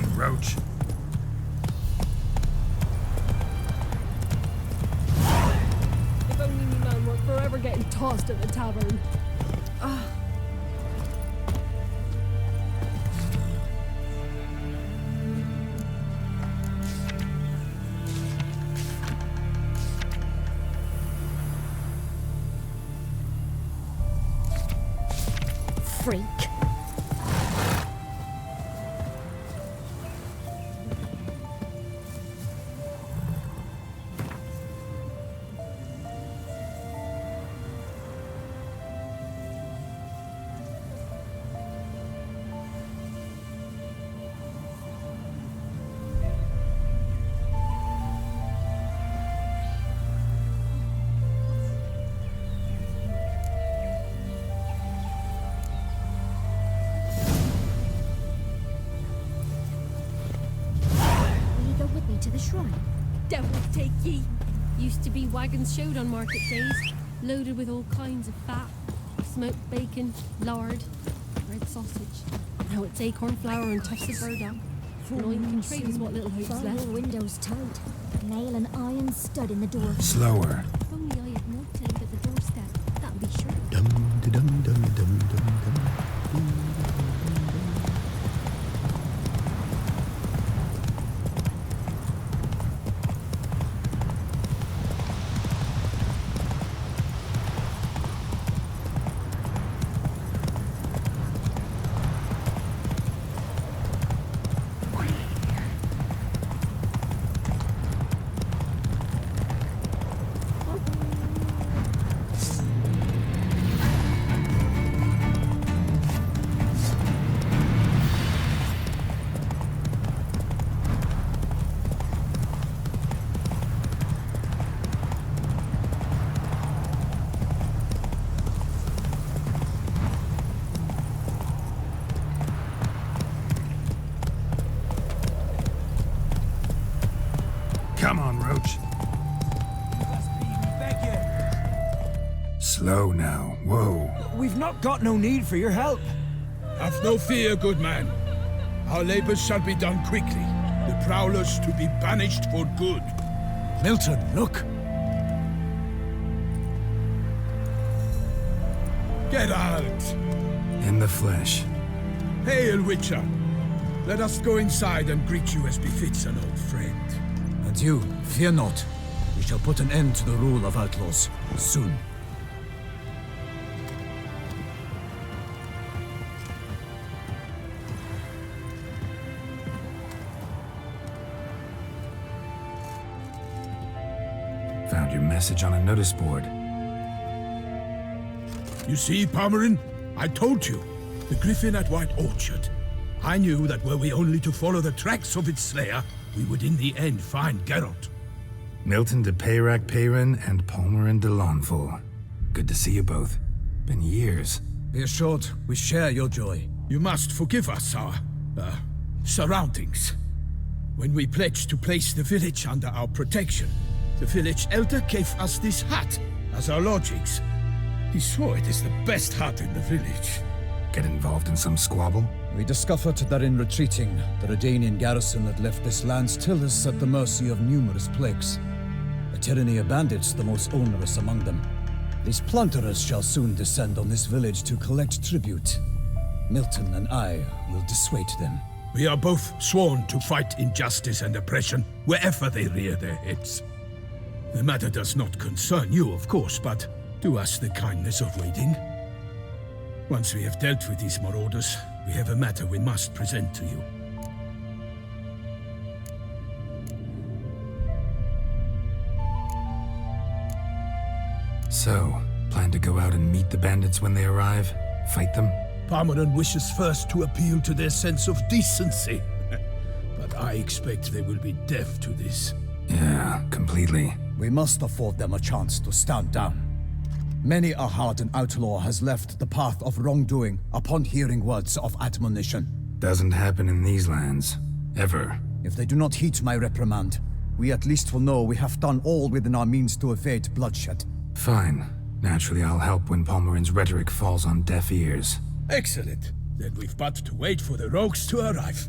on, Roach. If only me man weren't forever getting tossed at the tavern. Freak. To the shrine. Devil take ye. Used to be wagons showed on market days, loaded with all kinds of fat, smoked bacon, lard, red sausage. Now it's acorn flour and tufts of burdock. And all you can trade is what little hope's Fire left. windows tight. Nail an iron stud in the door. Slower. If only I had milk laid at the doorstep, that'd be sure. Dum da dum dum dum dum dum. Come on, Roach. Slow now. Whoa. We've not got no need for your help. Have no fear, good man. Our labors shall be done quickly. The prowlers to be banished for good. Milton, look. Get out! In the flesh. Hail, Witcher. Let us go inside and greet you as befits an old friend. And you, fear not. We shall put an end to the rule of outlaws, soon. Found your message on a notice board. You see, Palmerin? I told you. The griffin at White Orchard. I knew that were we only to follow the tracks of its slayer, we would in the end find Geralt. Milton de Peyrac Peyrin and Palmerin de Lawnful. Good to see you both. Been years. Be assured, we share your joy. You must forgive us our, surroundings. When we pledged to place the village under our protection, the village elder gave us this hut as our lodgings. He swore it is the best hut in the village. Get involved in some squabble? We discovered that in retreating, the Redanian garrison had left this land still is at the mercy of numerous plagues. A tyranny of bandits, the most onerous among them. These plunderers shall soon descend on this village to collect tribute. Milton and I will dissuade them. We are both sworn to fight injustice and oppression wherever they rear their heads. The matter does not concern you, of course, but do us the kindness of waiting. Once we have dealt with these marauders, we have a matter we must present to you. So, plan to go out and meet the bandits when they arrive? Fight them? Palmerin wishes first to appeal to their sense of decency. But I expect they will be deaf to this. Yeah, completely. We must afford them a chance to stand down. Many a hardened outlaw has left the path of wrongdoing upon hearing words of admonition. Doesn't happen in these lands. Ever. If they do not heed my reprimand, we at least will know we have done all within our means to evade bloodshed. Fine. Naturally, I'll help when Palmerin's rhetoric falls on deaf ears. Excellent. Then we've but to wait for the rogues to arrive.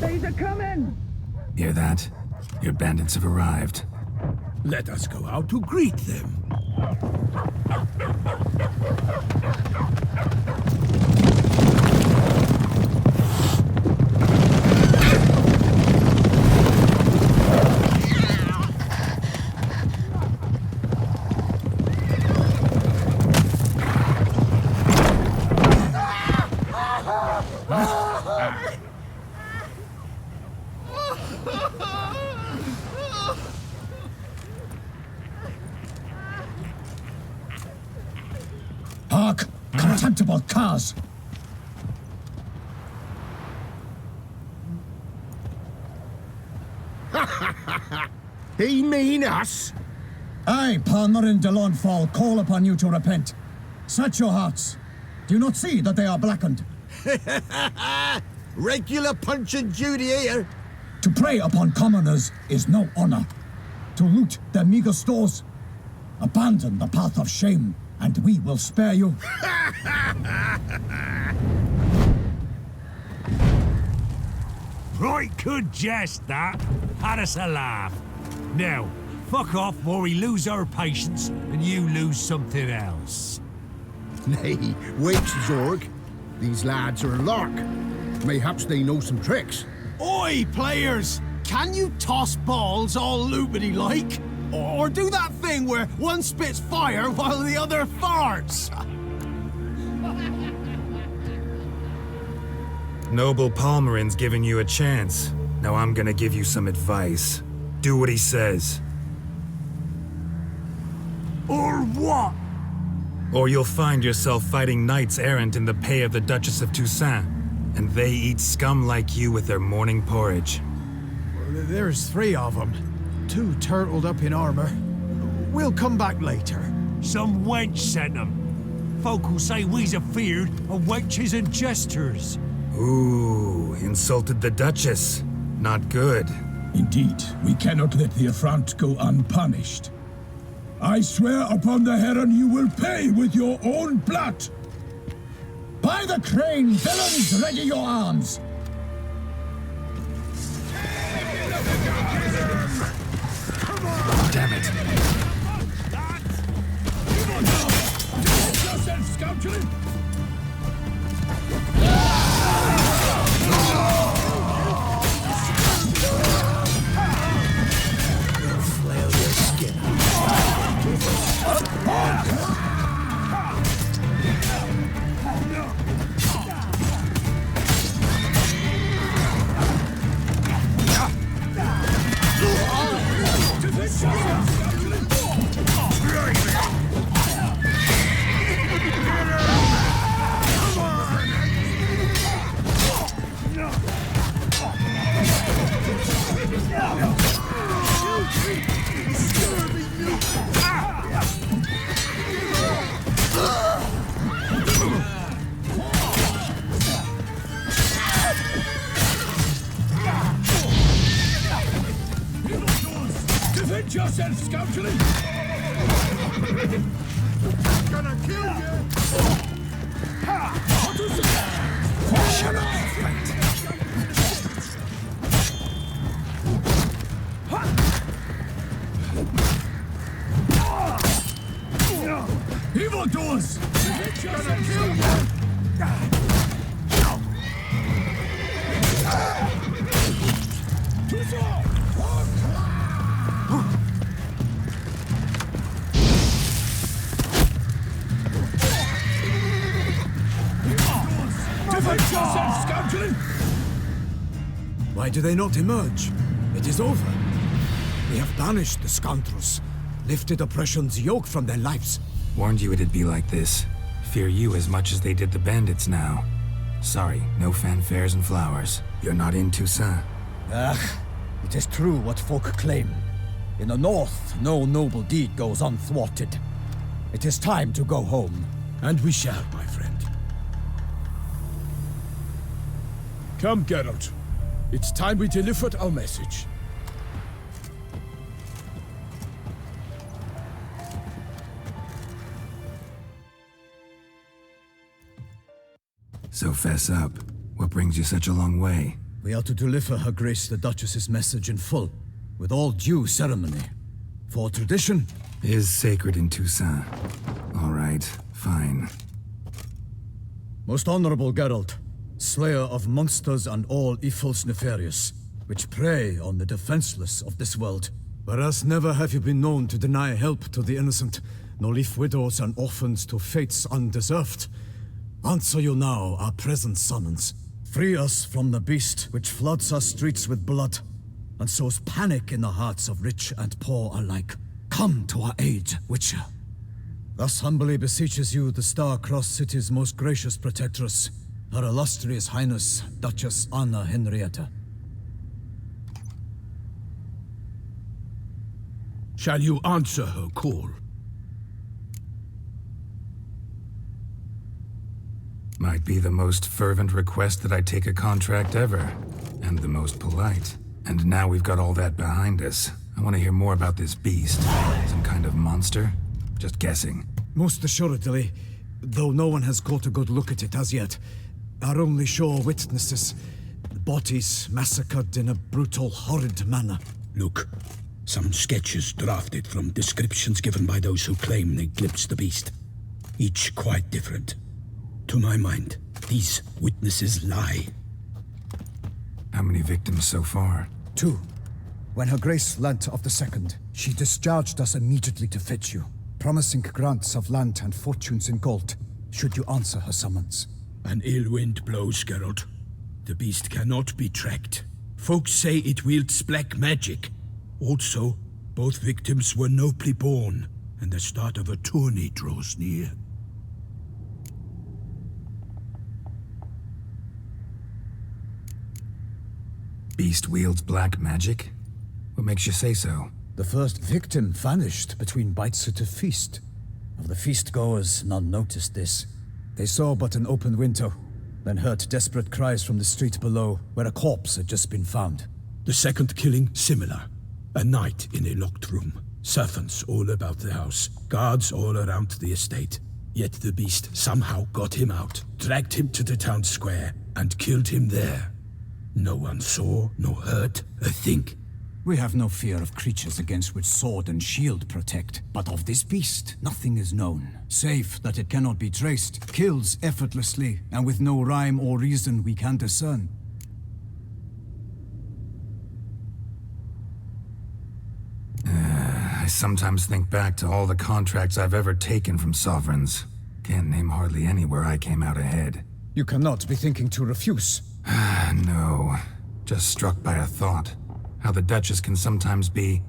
They's a coming! Hear that? Your bandits have arrived. Let us go out to greet them. Hark! Contemptible curs! He mean us? I, Palmerin de Lawnfall, call upon you to repent. Set your hearts. Do you not see that they are blackened? Regular punch and Judy here. To prey upon commoners is no honor. To loot their meager stores, abandon the path of shame, and we will spare you. Right good jest, that. Had us a laugh. Now, fuck off before we lose our patience and you lose something else. Nay, wait, Zorg. These lads are a lark. Mayhaps they know some tricks. Oi, players! Can you toss balls all loopity like? Or do that thing where one spits fire while the other farts? Noble Palmerin's giving you a chance. Now I'm gonna give you some advice. Do what he says. Or what? Or you'll find yourself fighting knights errant in the pay of the Duchess of Toussaint. And they eat scum like you with their morning porridge. There's 3 of them. 2 turtled up in armor. We'll come back later. Some wench sent them. Folk will say we's afeard of wenches and jesters. Ooh, insulted the Duchess. Not good. Indeed, we cannot let the affront go unpunished. I swear upon the heron you will pay with your own blood. By the crane, villains, ready your arms! Damn it. Yourself, scoundrel! Flail your skin. Defend yourself, scoundrel! Gonna kill you! Shut up, fight. Evildoers! Gonna kill you! Defend yourself, scoundrel! Why do they not emerge? It is over. We have banished the scoundrels, lifted oppression's yoke from their lives. Warned you it'd be like this. Fear you as much as they did the bandits now. Sorry, no fanfares and flowers. You're not in Toussaint. It is true what folk claim. In the north, no noble deed goes unthwarted. It is time to go home. And we shall, my friend. Come, Geralt. It's time we delivered our message. So fess up. What brings you such a long way? We are to deliver Her Grace the Duchess's message in full, with all due ceremony. For tradition is sacred in Toussaint. All right, fine. Most honorable Geralt, slayer of monsters and all evils nefarious, which prey on the defenseless of this world. Whereas never have you been known to deny help to the innocent, nor leave widows and orphans to fates undeserved. Answer you now our present summons. Free us from the beast which floods our streets with blood, and sows panic in the hearts of rich and poor alike. Come to our aid, Witcher. Thus humbly beseeches you the Star-Crossed City's most gracious protectress, Her Illustrious Highness, Duchess Anna Henrietta. Shall you answer her call? Might be the most fervent request that I take a contract ever, and the most polite. And now we've got all that behind us. I want to hear more about this beast. Some kind of monster? Just guessing. Most assuredly, though no one has caught a good look at it as yet. Our only sure witnesses, bodies massacred in a brutal, horrid manner. Look, some sketches drafted from descriptions given by those who claim they glimpsed the beast. Each quite different. To my mind, these witnesses lie. How many victims so far? 2. When Her Grace learnt of the second, she discharged us immediately to fetch you, promising grants of land and fortunes in gold, should you answer her summons. An ill wind blows, Geralt. The beast cannot be tracked. Folks say it wields black magic. Also, both victims were nobly born, and the start of a tourney draws near. Beast wields black magic? What makes you say so? The first victim vanished between bites at a feast. Of the feast-goers, none noticed this. They saw but an open window, then heard desperate cries from the street below, where a corpse had just been found. The second killing, similar. A night in a locked room. Servants all about the house. Guards all around the estate. Yet the beast somehow got him out, dragged him to the town square, and killed him there. No one saw, nor heard a thing. We have no fear of creatures against which sword and shield protect, but of this beast nothing is known, save that it cannot be traced, kills effortlessly, and with no rhyme or reason we can discern. I sometimes think back to all the contracts I've ever taken from sovereigns. Can't name hardly any where I came out ahead. You cannot be thinking to refuse. No. Just struck by a thought. How the Duchess can sometimes be...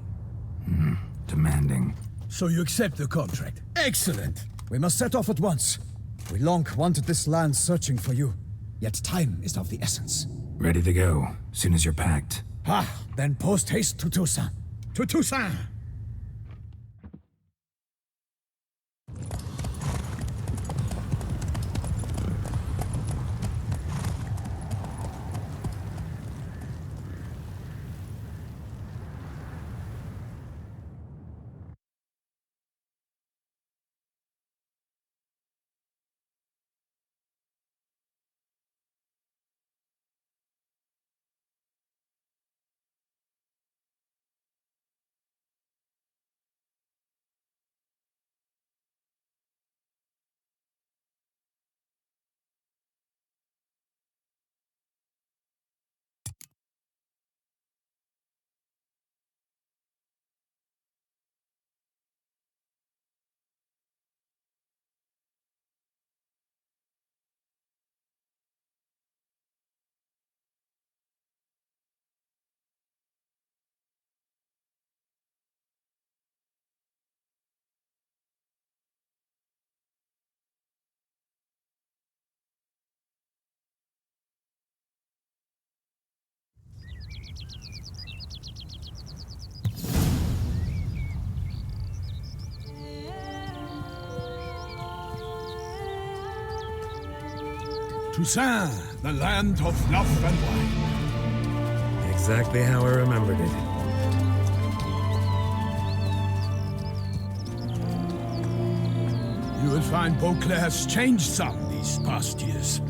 demanding. So you accept the contract? Excellent! We must set off at once. We long wanted this land searching for you, yet time is of the essence. Ready to go, soon as you're packed. Then post-haste to Toussaint. To Toussaint! Toussaint, the land of love and wine. Exactly how I remembered it. You will find Beauclair's changed some these past years.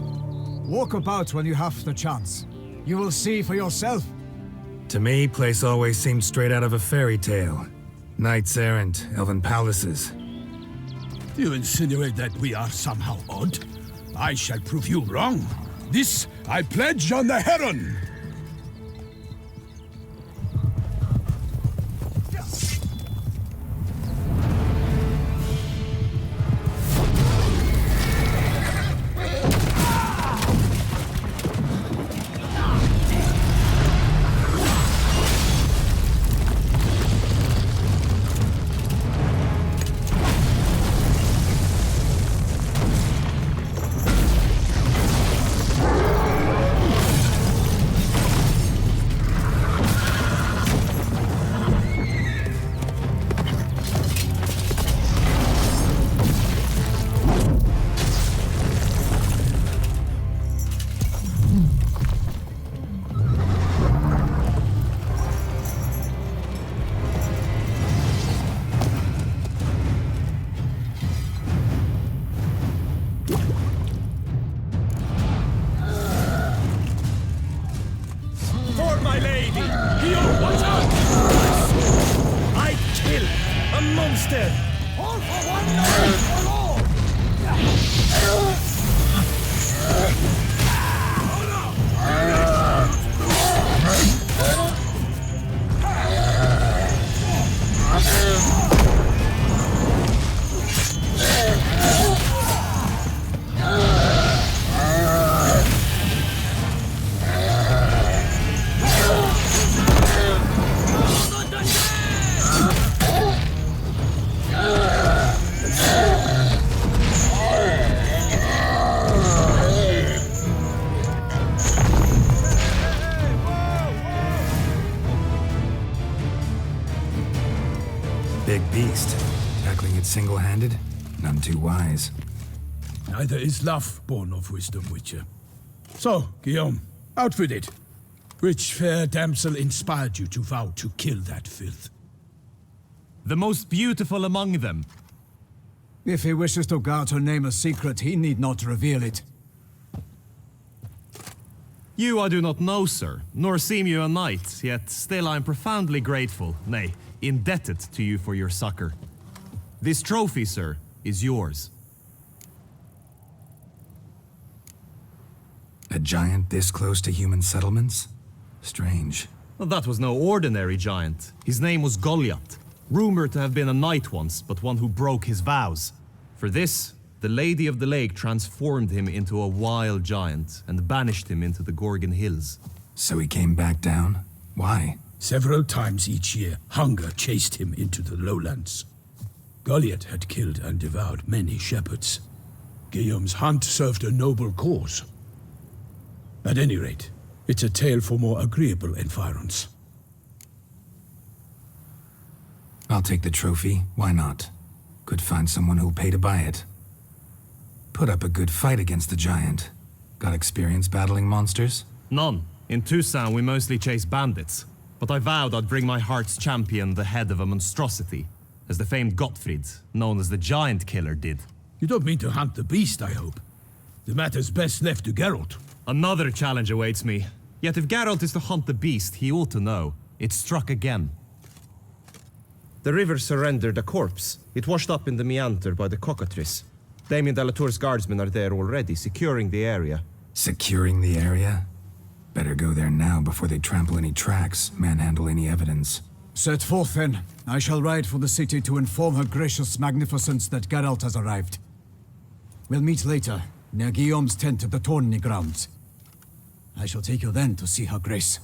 Walk about when you have the chance. You will see for yourself. To me, place always seemed straight out of a fairy tale. Knights errant, elven palaces. Do you insinuate that we are somehow odd? I shall prove you wrong. This I pledge on the Heron! My lady! You watch out! I kill a monster! All for one night for all! Big beast. Tackling it single-handed? None too wise. Neither is love born of wisdom, Witcher. So, Guillaume, out with it. Which fair damsel inspired you to vow to kill that filth? The most beautiful among them. If he wishes to guard her name a secret, he need not reveal it. You I do not know, sir, nor seem you a knight, yet still I am profoundly grateful, nay, indebted to you for your succor. This trophy, sir, is yours. A giant this close to human settlements? Strange. Well, that was no ordinary giant. His name was Goliath, rumored to have been a knight once, but one who broke his vows. For this, the Lady of the Lake transformed him into a wild giant and banished him into the Gorgon Hills. So he came back down? Why? Several times each year, hunger chased him into the lowlands. Goliath had killed and devoured many shepherds. Guillaume's hunt served a noble cause. At any rate, it's a tale for more agreeable environs. I'll take the trophy. Why not? Could find someone who'll pay to buy it. Put up a good fight against the giant. Got experience battling monsters? None. In Toussaint we mostly chase bandits. But I vowed I'd bring my heart's champion the head of a monstrosity, as the famed Gottfried, known as the Giant Killer, did. You don't mean to hunt the beast, I hope. The matter's best left to Geralt. Another challenge awaits me. Yet if Geralt is to hunt the beast, he ought to know. It struck again. The river surrendered a corpse. It washed up in the meander by the cockatrice. Damien Delatour's guardsmen are there already, securing the area. Securing the area? Better go there now before they trample any tracks, manhandle any evidence. Set forth then. I shall ride for the city to inform her gracious magnificence that Geralt has arrived. We'll meet later, near Guillaume's tent at the Tourney grounds. I shall take you then to see her grace.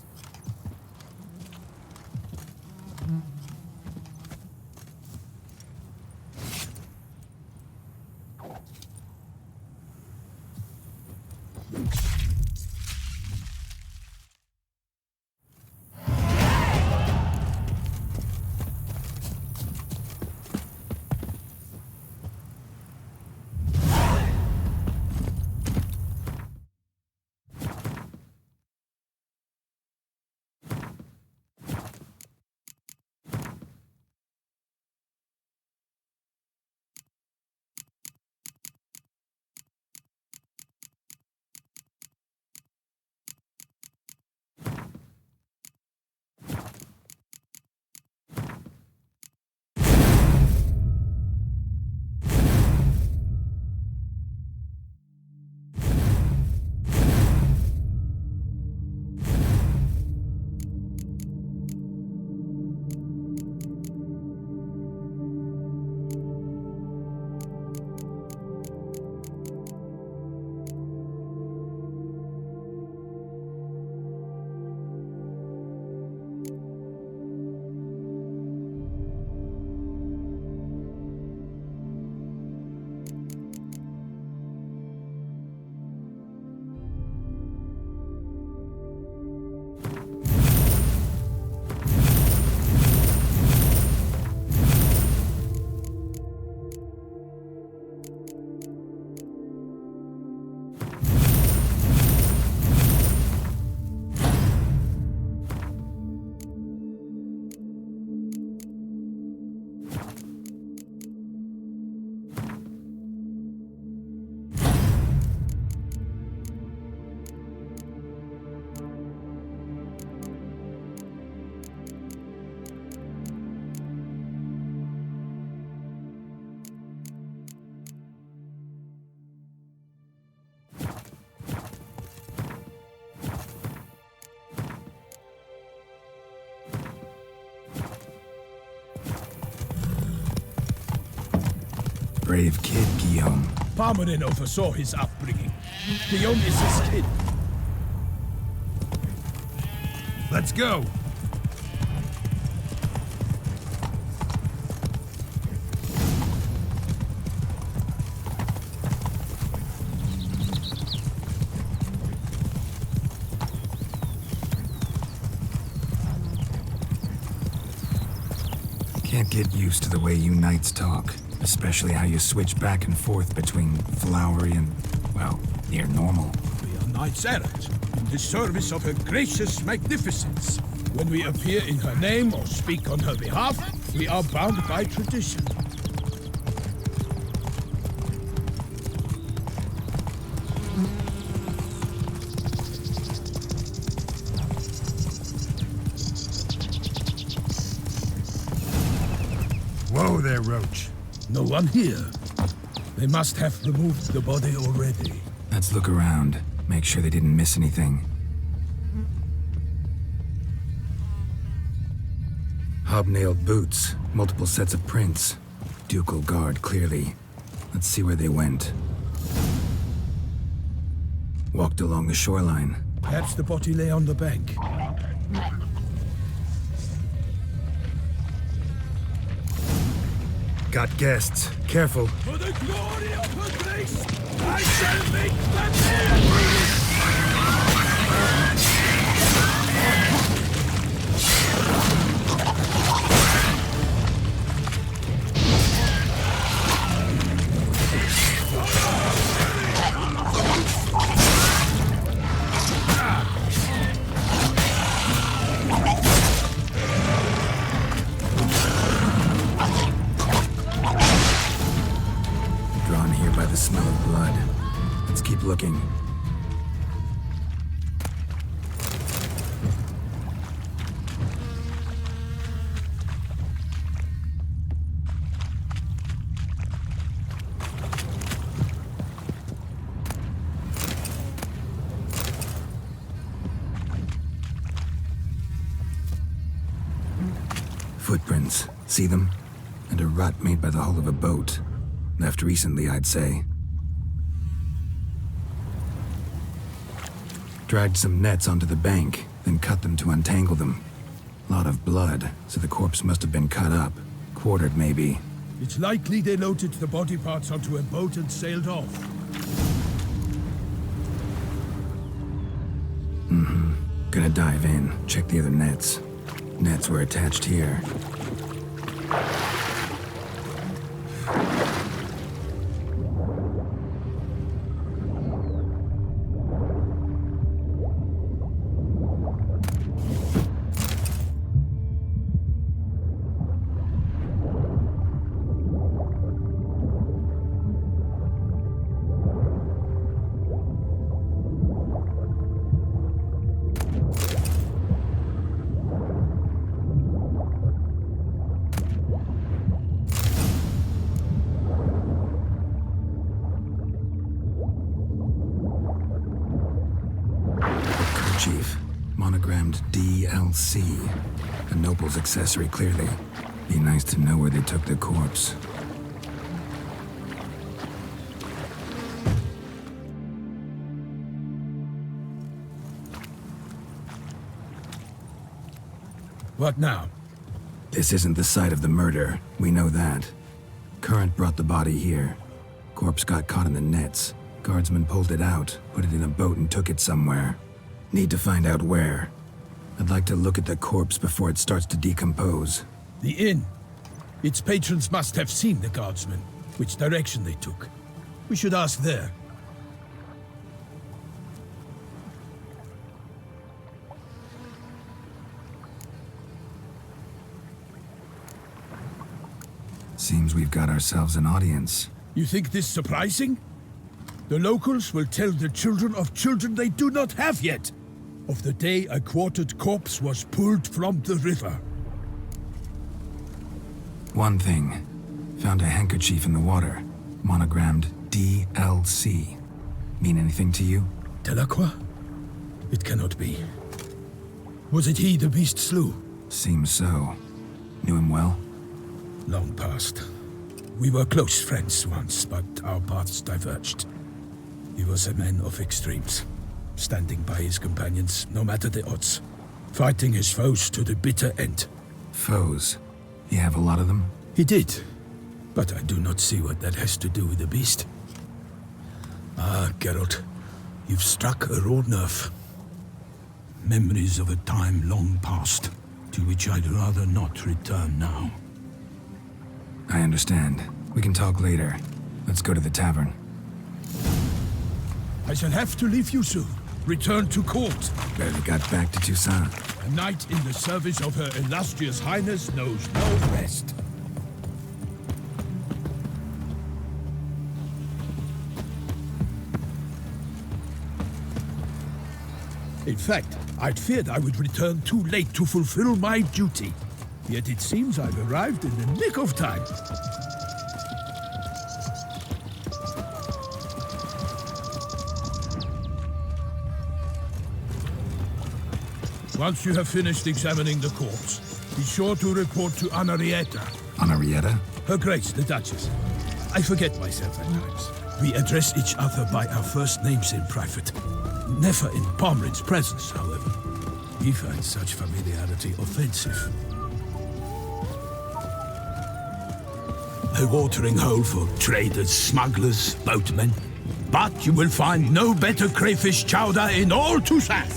brave kid, Guillaume. Parmanin oversaw his upbringing. Guillaume is his kid. Let's go! Can't get used to the way you knights talk. Especially how you switch back and forth between flowery and, well, near normal. We are knights errant, in the service of her gracious magnificence. When we appear in her name or speak on her behalf, we are bound by tradition. Whoa there, Roach. No one here. They must have removed the body already. Let's look around. Make sure they didn't miss anything. Hobnailed boots, multiple sets of prints. Ducal guard, clearly. Let's see where they went. Walked along the shoreline. Perhaps the body lay on the bank. Got guests. Careful. For the glory of her grace, I shall make them Drawn here by the smell of blood. Let's keep looking. Footprints. See them? And a rut made by the hull of a boat. Left recently, I'd say. Dragged some nets onto the bank, then cut them to untangle them. Lot of blood, so the corpse must have been cut up. Quartered, maybe. It's likely they loaded the body parts onto a boat and sailed off. Gonna dive in, check the other nets. Nets were attached here. Chief, monogrammed DLC. A noble's accessory, clearly. Be nice to know where they took the corpse. What now? This isn't the site of the murder. We know that. Current brought the body here. Corpse got caught in the nets. Guardsmen pulled it out, put it in a boat and took it somewhere. Need to find out where. I'd like to look at the corpse before it starts to decompose. The inn. Its patrons must have seen the guardsmen, which direction they took. We should ask there. Seems we've got ourselves an audience. You think this surprising? The locals will tell the children of children they do not have yet, of the day a quartered corpse was pulled from the river. One thing. Found a handkerchief in the water. Monogrammed DLC. Mean anything to you? Delacroix? It cannot be. Was it he the beast slew? Seems so. Knew him well? Long past. We were close friends once, but our paths diverged. He was a man of extremes, standing by his companions no matter the odds, fighting his foes to the bitter end. Foes? You have a lot of them? He did, but I do not see what that has to do with the beast. Ah, Geralt, you've struck a raw nerve. Memories of a time long past, to which I'd rather not return now. I understand. We can talk later. Let's go to the tavern. I shall have to leave you soon. Return to court. Barely got back to Toussaint. A knight in the service of Her Illustrious Highness knows no rest. In fact, I'd feared I would return too late to fulfill my duty. Yet it seems I've arrived in the nick of time. Once you have finished examining the corpse, be sure to report to Anarietta. Anarietta? Her Grace, the Duchess. I forget myself at times. We address each other by our first names in private. Never in Pomrin's presence, however. He finds such familiarity offensive. A watering hole for traders, smugglers, boatmen. But you will find no better crayfish chowder in all Toussaint.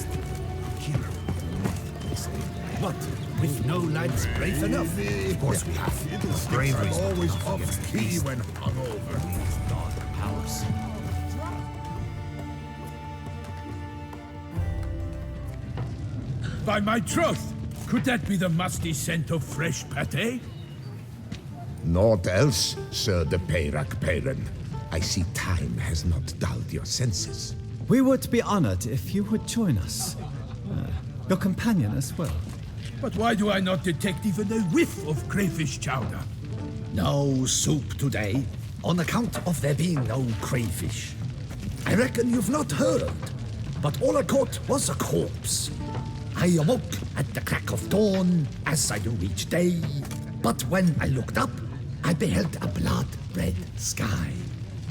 What? With no lads brave enough? Of course we have. Bravery's always off key when hungover. Powers. By my troth, could that be the musty scent of fresh pâté? Naught else, Sir de Peyrac-Peyran. I see time has not dulled your senses. We would be honored if you would join us. Your companion as well. But why do I not detect even a whiff of crayfish chowder? No soup today, on account of there being no crayfish. I reckon you've not heard, but all I caught was a corpse. I awoke at the crack of dawn, as I do each day, but when I looked up, I beheld a blood-red sky.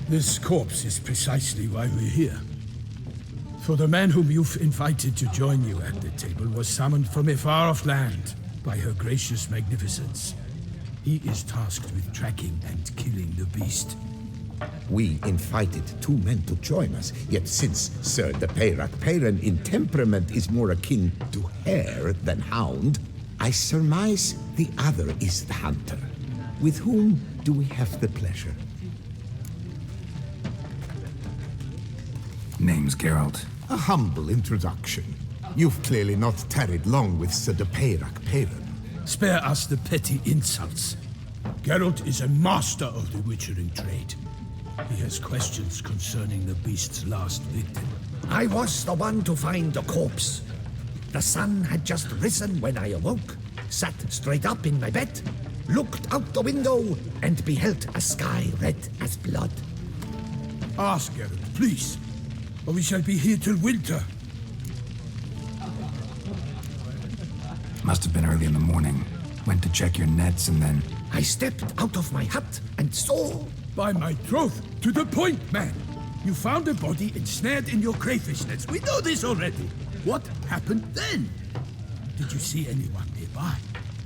This corpse is precisely why we're here. For the man whom you've invited to join you at the table was summoned from a far-off land by her gracious magnificence. He is tasked with tracking and killing the beast. We invited 2 men to join us, yet since Sir de Peyrac-Peyran in temperament is more akin to hare than hound, I surmise the other is the hunter. With whom do we have the pleasure? Name's Geralt. A humble introduction. You've clearly not tarried long with Sir de Peyrac-Peyran. Spare us the petty insults. Geralt is a master of the witchering trade. He has questions concerning the beast's last victim. I was the one to find the corpse. The sun had just risen when I awoke, sat straight up in my bed, looked out the window, and beheld a sky red as blood. Ask Geralt, please, or we shall be here till winter. Must have been early in the morning. Went to check your nets and then... I stepped out of my hut and saw... By my troth, to the point, man! You found a body ensnared in your crayfish nets. We know this already. What happened then? Did you see anyone nearby?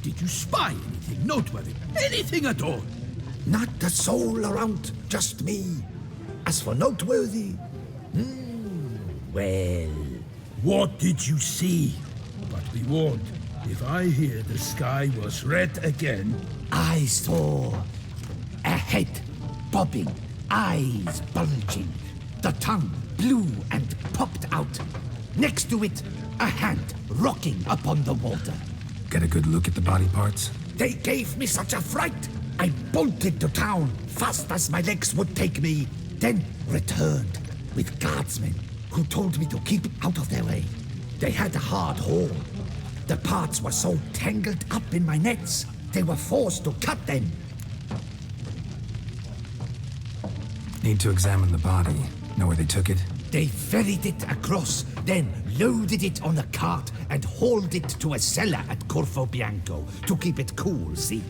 Did you spy anything noteworthy? Anything at all? Not a soul around, just me. As for noteworthy... well... What did you see? But be warned, if I hear the sky was red again... I saw a head bobbing, eyes bulging, the tongue blue and popped out. Next to it, a hand rocking upon the water. Get a good look at the body parts? They gave me such a fright. I bolted to town fast as my legs would take me, then returned with guardsmen who told me to keep out of their way. They had a hard haul. The parts were so tangled up in my nets, they were forced to cut them. Need to examine the body. Know where they took it? They ferried it across, then loaded it on a cart and hauled it to a cellar at Corfo Bianco to keep it cool, see?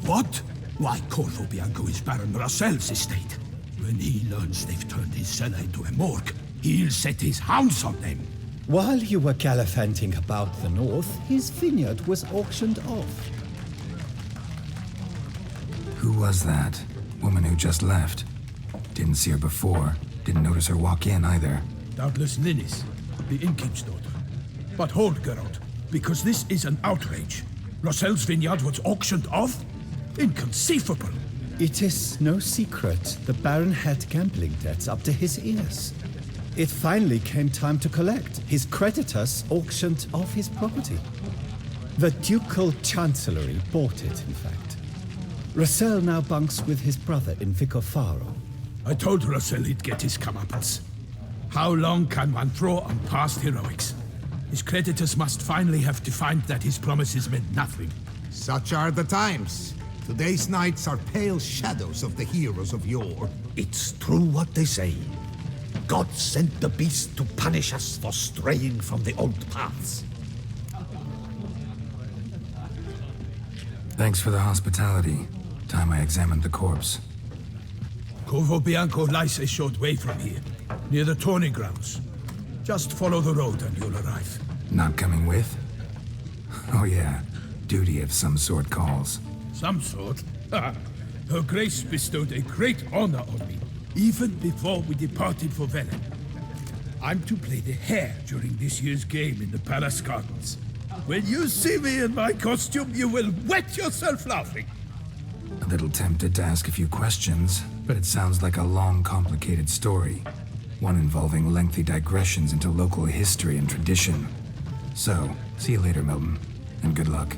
What? Why, Corvo Bianco is Baron Rossel's estate. When he learns they've turned his cellar into a morgue, he'll set his hounds on them. While you were gallivanting about the north, his vineyard was auctioned off. Who was that? Woman who just left. Didn't see her before. Didn't notice her walk in either. Doubtless Linnis, the innkeep's daughter. But hold, Geralt, because this is an outrage. Rossel's vineyard was auctioned off? Inconceivable! It is no secret the Baron had gambling debts up to his ears. It finally came time to collect. His creditors auctioned off his property. The Ducal Chancellery bought it, in fact. Rossel now bunks with his brother in Vicofaro. I told Rossel he'd get his comeuppance. How long can one throw on past heroics? His creditors must finally have defined that his promises meant nothing. Such are the times. Today's knights are pale shadows of the heroes of yore. It's true what they say. God sent the beast to punish us for straying from the old paths. Thanks for the hospitality. Time I examined the corpse. Corvo Bianco lies a short way from here, near the tourney grounds. Just follow the road and you'll arrive. Not coming with? Oh yeah, duty of some sort calls. Some sort? Her Grace bestowed a great honor on me, even before we departed for Velen. I'm to play the hare during this year's game in the palace gardens. When you see me in my costume, you will wet yourself laughing. A little tempted to ask a few questions, but it sounds like a long, complicated story. One involving lengthy digressions into local history and tradition. So, see you later, Milton, and good luck.